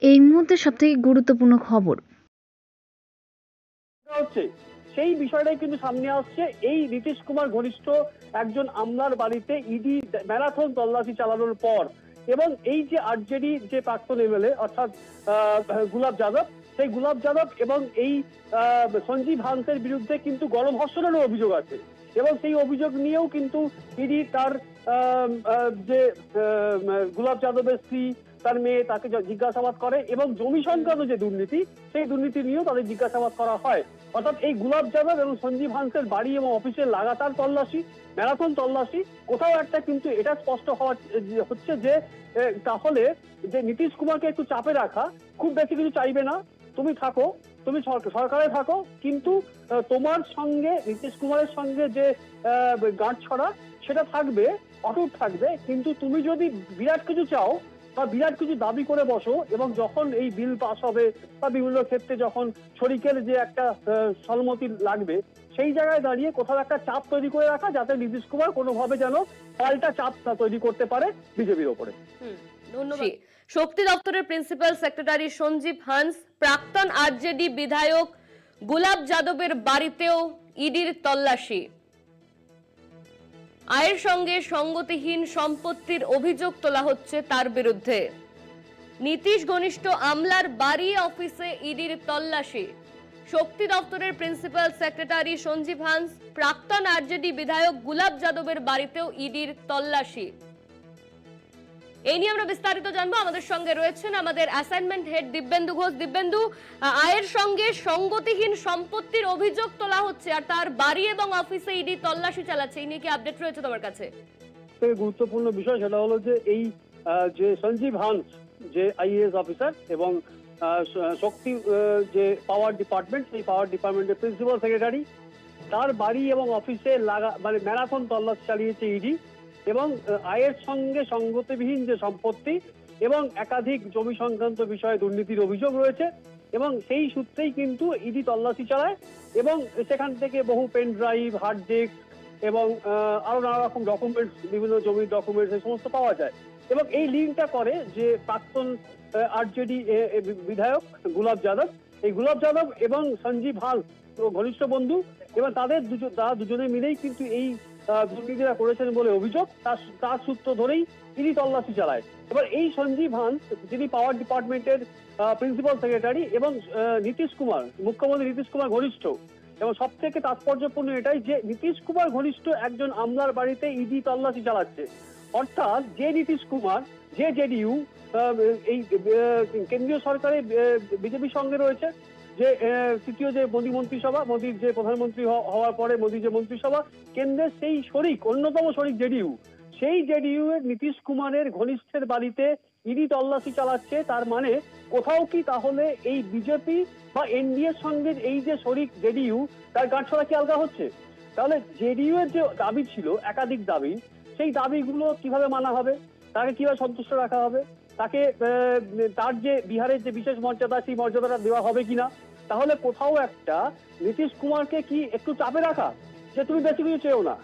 এই মুহূর্তে সবথেকে গুরুত্বপূর্ণ খবর। হচ্ছে সেই বিষয়টাই কিন্তু সামনে আসছে এই নীতিশ কুমার ঘনিষ্ঠ একজন আমলার বাড়িতে ইডি ম্যারাথন তল্লাশি চালানোর পর, এবং এই যে আরজেডি যে প্রাক্তন এমএলএ অর্থাৎ গুলাব যাদব, সেই গুলাব যাদব এবং এই সঞ্জীব হান্সের বিরুদ্ধে কিন্তু গণধর্ষণেরও অভিযোগ আছে, এবং সেই অভিযোগ নিয়েও কিন্তু ইডি তার যে গুলাব যাদবের স্ত্রী, তার মেয়ে, তাকে জিজ্ঞাসাবাদ করে, এবং জমি সংক্রান্ত যে দুর্নীতি, সেই দুর্নীতি নিয়েও তাদের জিজ্ঞাসাবাদ করা হয়। অর্থাৎ এই গুলাব যাদব এবং সঞ্জীব হান্সের বাড়ি এবং অফিসের লাগাতার তল্লাশি, ম্যারাথন তল্লাশি, কোথাও একটা কিন্তু এটা স্পষ্ট হওয়া হচ্ছে যে তাহলে যে নীতিশ কুমারকে একটু চাপে রাখা, খুব বেশি কিছু চাইবে না, তুমি থাকো, তুমি সরকারে থাকো, কিন্তু তোমার সঙ্গে নীতিশ কুমারের সঙ্গে যে গাঁটছড়া সেটা থাকবে, অটুট থাকবে, কিন্তু তুমি যদি বিরাট কিছু চাও বা বিরাট কিছু দাবি করে বসো, এবং যখন এই বিল পাস হবে বা বিভিন্ন ক্ষেত্রে যখন শরিকের যে একটা সম্মতি লাগবে, সেই জায়গায় দাঁড়িয়ে কোথাও একটা চাপ তৈরি করে রাখা, যাতে নীতিশ কুমার কোনোভাবে যেন পাল্টা চাপ তৈরি করতে পারে বিজেপির ওপরে। ধন্যবাদ। শক্তি দপ্তরের প্রিন্সিপাল সেক্রেটারি সঞ্জীব হান্স, প্রাক্তন আরজেডি বিধায়ক গুলাব যাদবের বাড়িতেও ইডির তল্লাশি। আয়ের সঙ্গে সঙ্গতিহীন সম্পত্তির অভিযোগ তোলা হচ্ছে তার বিরুদ্ধে। নীতিশ ঘনিষ্ঠ আমলার বাড়ি অফিসে ইডির তল্লাশি। শক্তি দপ্তরের প্রিন্সিপাল সেক্রেটারি সঞ্জীব হান্স, প্রাক্তন আরজেডি বিধায়ক গুলাব যাদবের বাড়িতেও ইডির তল্লাশি। এই নিয়ে আমরা বিস্তারিত জানবো। আমাদের সঙ্গে রয়েছেন আমাদের অ্যাসাইনমেন্ট হেড দিব্যেন্দু ঘোষ। দিব্যেন্দু, আয়ের সঙ্গে সঙ্গতিহীন সম্পত্তির অভিযোগ তোলা হচ্ছে আর তার বাড়ি এবং অফিসে ইডি তল্লাশি চালাচ্ছে, এই নিয়ে কি আপডেট রয়েছে তোমার কাছে? গুরুত্বপূর্ণ বিষয় সেটা হলো যে এই যে সঞ্জীব হান্স, যে আইএএস অফিসার এবং শক্তি যে পাওয়ার ডিপার্টমেন্ট, সেই পাওয়ার ডিপার্টমেন্টের প্রিন্সিপাল সেক্রেটারি, তার বাড়ি এবং অফিসে মানে ম্যারাথন তল্লাশি চালিয়েছে ইডি, এবং আয়ের সঙ্গে সঙ্গতিবিহীন যে সম্পত্তি এবং একাধিক জমি সংক্রান্ত বিষয়ে দুর্নীতির অভিযোগ রয়েছে, এবং সেই সূত্রেই কিন্তু ইডি তল্লাশি চালায়, এবং সেখান থেকে বহু পেন ড্রাইভ, হার্ড ডিস্ক এবং আরো নানা রকম ডকুমেন্টস, বিভিন্ন জমির ডকুমেন্টস, এই সমস্ত পাওয়া যায়। এবং এই লিঙ্কটা করে যে প্রাক্তন আরজেডি বিধায়ক গুলাব যাদব, এই গুলাব যাদব এবং সঞ্জীব হাল ঘনিষ্ঠ বন্ধু, এবং তারা দুজনে মিলেই কিন্তু এই দুর্নীতিরা করেছেন বলে অভিযোগ, তার সূত্র ধরেই ইডি তল্লাশি চালায়। এবার এই সঞ্জীব হান্স, যিনি পাওয়ার ডিপার্টমেন্টের প্রিন্সিপাল সেক্রেটারি এবং নীতিশ কুমার, মুখ্যমন্ত্রী নীতিশ কুমার ঘনিষ্ঠ, এবং সব থেকে তাৎপর্যপূর্ণ এটাই যে নীতিশ কুমার ঘনিষ্ঠ একজন আমলার বাড়িতে ইডি তল্লাশি চালাচ্ছে। অর্থাৎ যে নীতিশ কুমার, যে জেডিইউ এই কেন্দ্রীয় সরকারে বিজেপির সঙ্গে রয়েছে, যে তৃতীয় যে মোদী মন্ত্রিসভা, মোদীর যে প্রধানমন্ত্রী হওয়ার পরে মোদীর যে মন্ত্রিসভা, কেন্দ্রের সেই শরিক, অন্যতম শরিক জেডিইউ, সেই জেডিইউ এর নীতিশ কুমারের ঘনিষ্ঠের বাড়িতে ইডি তল্লাশি চালাচ্ছে। তার মানে কোথাও কি তাহলে এই বিজেপি বা এনডিএর সঙ্গে এই যে শরিক জেডিইউ, তার গাঁটছড়া কি আলগা হচ্ছে? তাহলে জেডিইউ এর যে দাবি ছিল, একাধিক দাবি, সেই দাবিগুলো কিভাবে মানা হবে, তাকে কিভাবে সন্তুষ্ট রাখা হবে, তাকে তার যে বিহারের যে বিশেষ মর্যাদা, সেই মর্যাদাটা দেওয়া হবে কিনা? তাহলে কোথাও একটা নীতিশ কুমারকে কি একটু চাপে রাখা, যে তুমি বেশি কিছু চেয়েও না,